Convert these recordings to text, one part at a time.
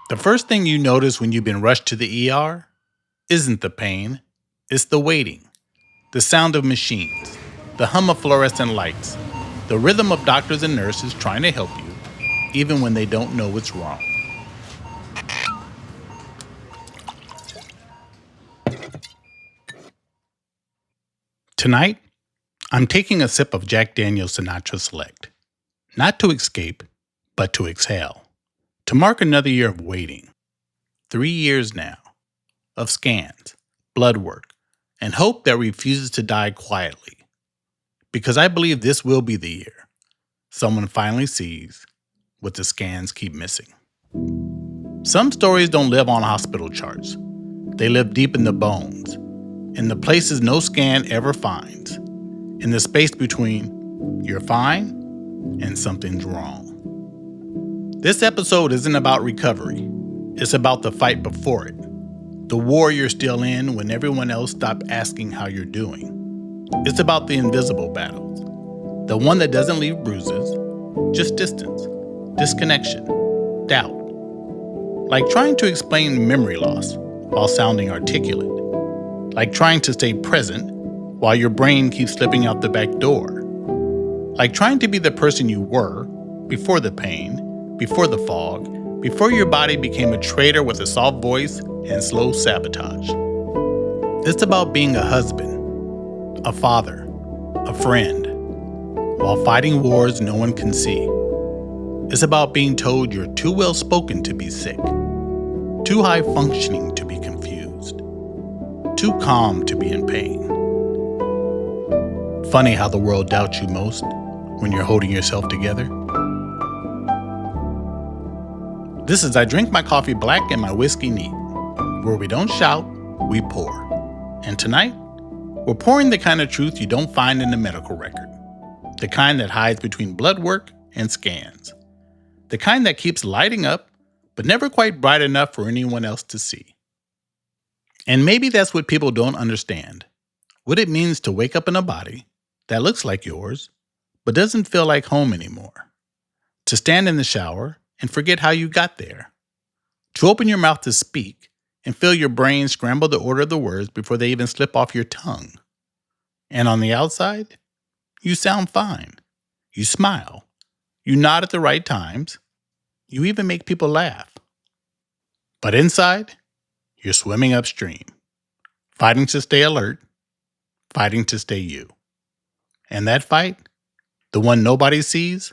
The first thing you notice when you've been rushed to the ER isn't the pain, it's the waiting, the sound of machines, the hum of fluorescent lights, the rhythm of doctors and nurses trying to help you, even when they don't know what's wrong. Tonight, I'm taking a sip of Jack Daniel's Sinatra Select, not to escape, but to exhale, to mark another year of waiting. 3 years now, of scans, blood work, and hope that refuses to die quietly. Because I believe this will be the year someone finally sees what the scans keep missing. Some stories don't live on hospital charts. They live deep in the bones, in the places no scan ever finds, in the space between you're fine and something's wrong. This episode isn't about recovery. It's about the fight before it. The war you're still in when everyone else stopped asking how you're doing. It's about the invisible battles. The one that doesn't leave bruises, just distance, disconnection, doubt. Like trying to explain memory loss while sounding articulate. Like trying to stay present while your brain keeps slipping out the back door. Like trying to be the person you were before the pain, before the fog, before your body became a traitor with a soft voice and slow sabotage. It's about being a husband, a father, a friend, while fighting wars no one can see. It's about being told you're too well spoken to be sick, too high functioning to be confused, too calm to be in pain. Funny how the world doubts you most when you're holding yourself together. This is I Drink My Coffee Black and My Whiskey Neat, where we don't shout, we pour. And tonight, we're pouring the kind of truth you don't find in the medical record, the kind that hides between blood work and scans, the kind that keeps lighting up, but never quite bright enough for anyone else to see. And maybe that's what people don't understand, what it means to wake up in a body that looks like yours, but doesn't feel like home anymore, to stand in the shower and forget how you got there, to open your mouth to speak and feel your brain scramble the order of the words before they even slip off your tongue. And on the outside, you sound fine. You smile. You nod at the right times. You even make people laugh. But inside, you're swimming upstream, fighting to stay alert, fighting to stay you. And that fight, the one nobody sees,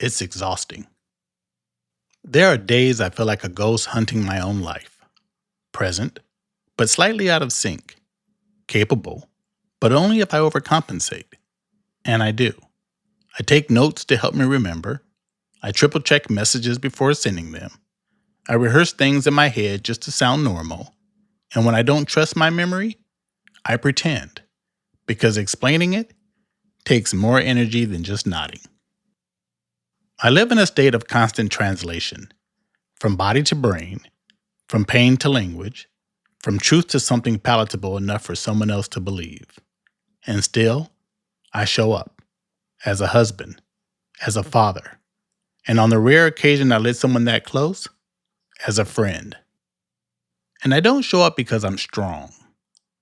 it's exhausting. There are days I feel like a ghost hunting my own life. Present, but slightly out of sync. Capable, but only if I overcompensate. And I do. I take notes to help me remember. I triple check messages before sending them. I rehearse things in my head just to sound normal. And when I don't trust my memory, I pretend. Because explaining it takes more energy than just nodding. I live in a state of constant translation, from body to brain, from pain to language, from truth to something palatable enough for someone else to believe. And still, I show up, as a husband, as a father, and on the rare occasion I let someone that close, as a friend. And I don't show up because I'm strong.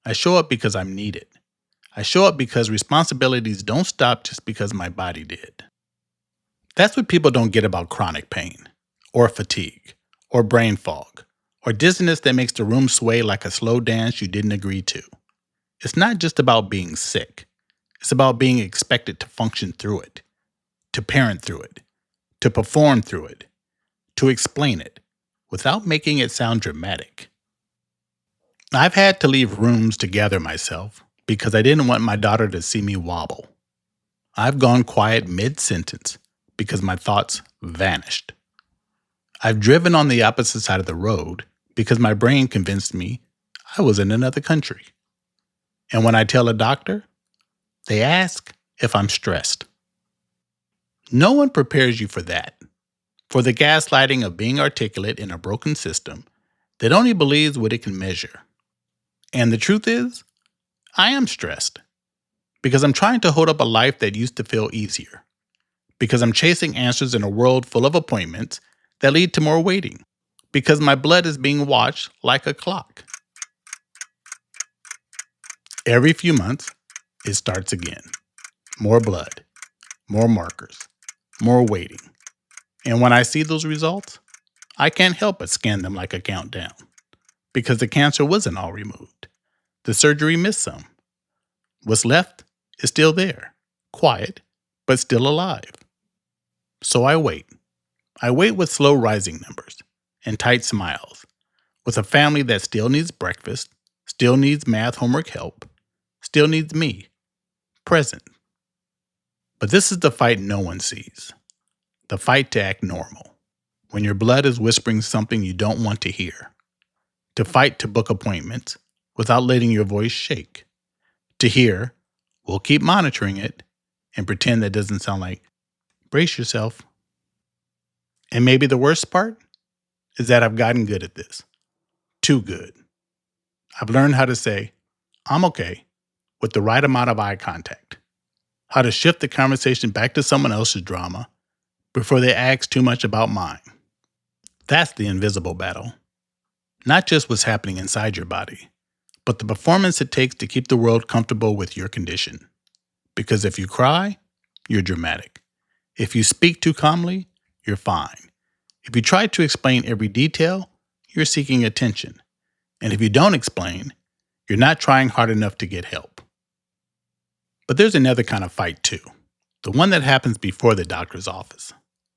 I show up because I'm needed. I show up because responsibilities don't stop just because my body did. That's what people don't get about chronic pain, or fatigue, or brain fog, or dizziness that makes the room sway like a slow dance you didn't agree to. It's not just about being sick. It's about being expected to function through it, to parent through it, to perform through it, to explain it, without making it sound dramatic. I've had to leave rooms to gather myself because I didn't want my daughter to see me wobble. I've gone quiet mid-sentence because my thoughts vanished. I've driven on the opposite side of the road because my brain convinced me I was in another country. And when I tell a doctor, they ask if I'm stressed. No one prepares you for that, for the gaslighting of being articulate in a broken system that only believes what it can measure. And the truth is, I am stressed because I'm trying to hold up a life that used to feel easier, because I'm chasing answers in a world full of appointments that lead to more waiting, because my blood is being watched like a clock. Every few months, it starts again. More blood, more markers, more waiting. And when I see those results, I can't help but scan them like a countdown. Because the cancer wasn't all removed. The surgery missed some. What's left is still there, quiet, but still alive. So I wait. I wait with slow rising numbers and tight smiles, with a family that still needs breakfast, still needs math homework help, still needs me, present. But this is the fight no one sees. The fight to act normal. When your blood is whispering something you don't want to hear. To fight to book appointments without letting your voice shake. To hear, we'll keep monitoring it and pretend that doesn't sound like, brace yourself. And maybe the worst part is that I've gotten good at this. Too good. I've learned how to say, I'm okay, with the right amount of eye contact. How to shift the conversation back to someone else's drama before they ask too much about mine. That's the invisible battle. Not just what's happening inside your body, but the performance it takes to keep the world comfortable with your condition. Because if you cry, you're dramatic. If you speak too calmly, you're fine. If you try to explain every detail, you're seeking attention. And if you don't explain, you're not trying hard enough to get help. But there's another kind of fight too. The one that happens before the doctor's office.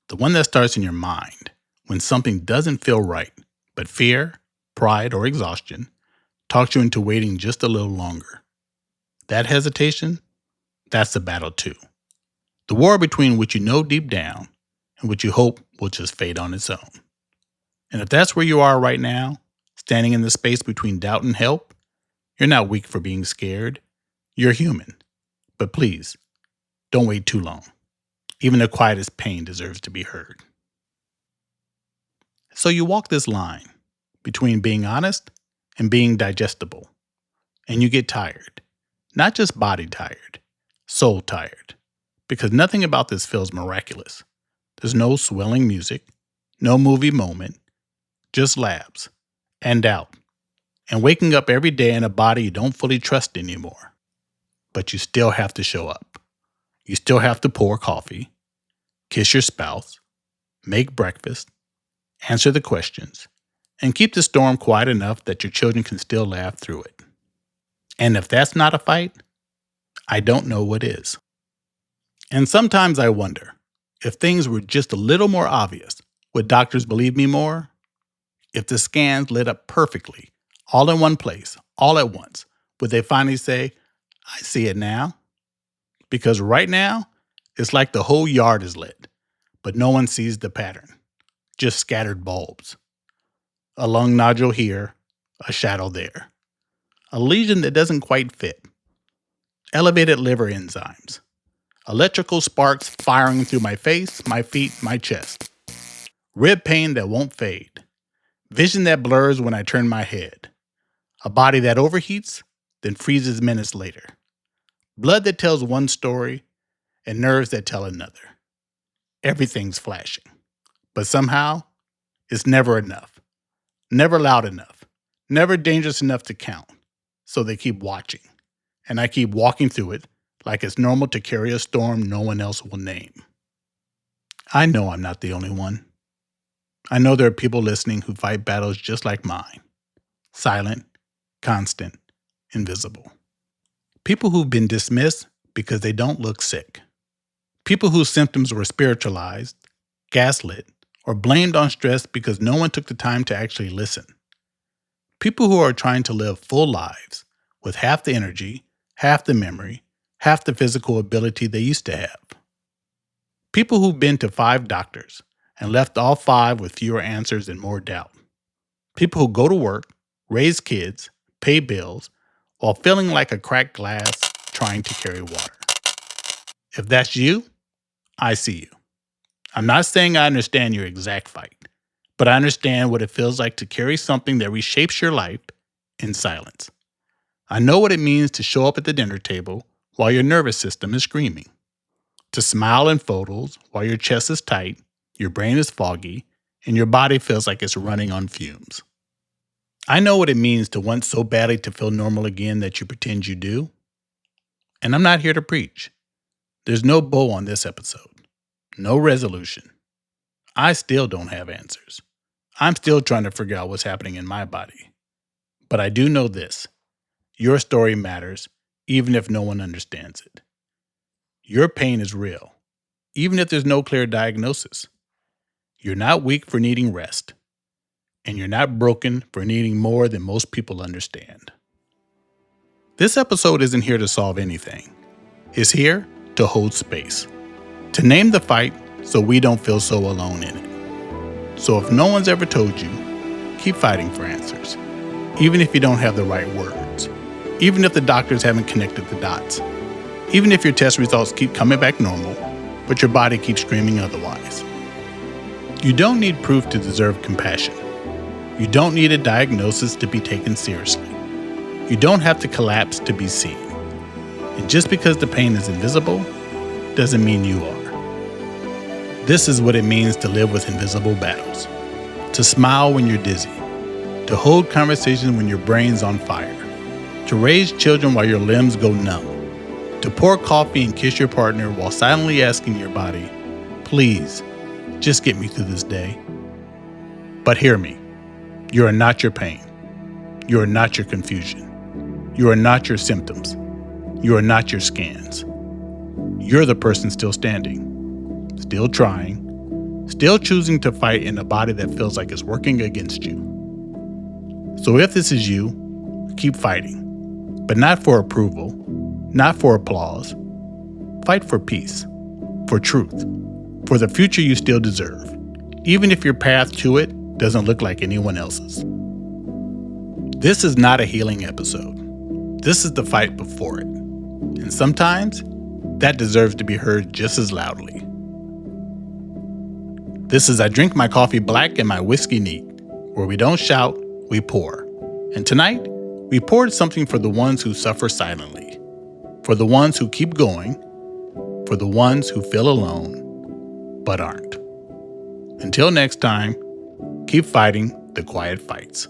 The one that starts in your mind when something doesn't feel right, but fear, pride, or exhaustion talks you into waiting just a little longer. That hesitation, that's the battle too. The war between what you know deep down and what you hope will just fade on its own. And if that's where you are right now, standing in the space between doubt and help, you're not weak for being scared. You're human. But please, don't wait too long. Even the quietest pain deserves to be heard. So you walk this line between being honest and being digestible. And you get tired. Not just body tired, soul tired. Because nothing about this feels miraculous. There's no swelling music, no movie moment, just labs and doubt. And waking up every day in a body you don't fully trust anymore. But you still have to show up. You still have to pour coffee, kiss your spouse, make breakfast, answer the questions, and keep the storm quiet enough that your children can still laugh through it. And if that's not a fight, I don't know what is. And sometimes I wonder, if things were just a little more obvious, would doctors believe me more? If the scans lit up perfectly, all in one place, all at once, would they finally say, I see it now? Because right now, it's like the whole yard is lit, but no one sees the pattern. Just scattered bulbs. A lung nodule here, a shadow there. A lesion that doesn't quite fit. Elevated liver enzymes. Electrical sparks firing through my face, my feet, my chest. Rib pain that won't fade. Vision that blurs when I turn my head. A body that overheats, then freezes minutes later. Blood that tells one story, and nerves that tell another. Everything's flashing. But somehow, it's never enough. Never loud enough. Never dangerous enough to count. So they keep watching. And I keep walking through it like it's normal to carry a storm no one else will name. I know I'm not the only one. I know there are people listening who fight battles just like mine. Silent, constant, invisible. People who've been dismissed because they don't look sick. People whose symptoms were spiritualized, gaslit, or blamed on stress because no one took the time to actually listen. People who are trying to live full lives with half the energy, half the memory, half the physical ability they used to have. People who've been to 5 doctors and left all 5 with fewer answers and more doubt. People who go to work, raise kids, pay bills, while feeling like a cracked glass trying to carry water. If that's you, I see you. I'm not saying I understand your exact fight, but I understand what it feels like to carry something that reshapes your life in silence. I know what it means to show up at the dinner table while your nervous system is screaming. To smile in photos while your chest is tight, your brain is foggy, and your body feels like it's running on fumes. I know what it means to want so badly to feel normal again that you pretend you do. And I'm not here to preach. There's no bow on this episode. No resolution. I still don't have answers. I'm still trying to figure out what's happening in my body. But I do know this. Your story matters, even if no one understands it. Your pain is real, even if there's no clear diagnosis. You're not weak for needing rest, and you're not broken for needing more than most people understand. This episode isn't here to solve anything. It's here to hold space, to name the fight so we don't feel so alone in it. So if no one's ever told you, keep fighting for answers, even if you don't have the right words, even if the doctors haven't connected the dots, even if your test results keep coming back normal, but your body keeps screaming otherwise. You don't need proof to deserve compassion. You don't need a diagnosis to be taken seriously. You don't have to collapse to be seen. And just because the pain is invisible, doesn't mean you are. This is what it means to live with invisible battles. To smile when you're dizzy. To hold conversations when your brain's on fire. To raise children while your limbs go numb. To pour coffee and kiss your partner while silently asking your body, please, just get me through this day. But hear me. You are not your pain. You are not your confusion. You are not your symptoms. You are not your scans. You're the person still standing, still trying, still choosing to fight in a body that feels like it's working against you. So if this is you, keep fighting, but not for approval, not for applause. Fight for peace, for truth, for the future you still deserve, even if your path to it doesn't look like anyone else's. This is not a healing episode. This is the fight before it. And sometimes, that deserves to be heard just as loudly. This is I Drink My Coffee Black and My Whiskey Neat, where we don't shout, we pour. And tonight, we poured something for the ones who suffer silently, for the ones who keep going, for the ones who feel alone, but aren't. Until next time, keep fighting the quiet fights.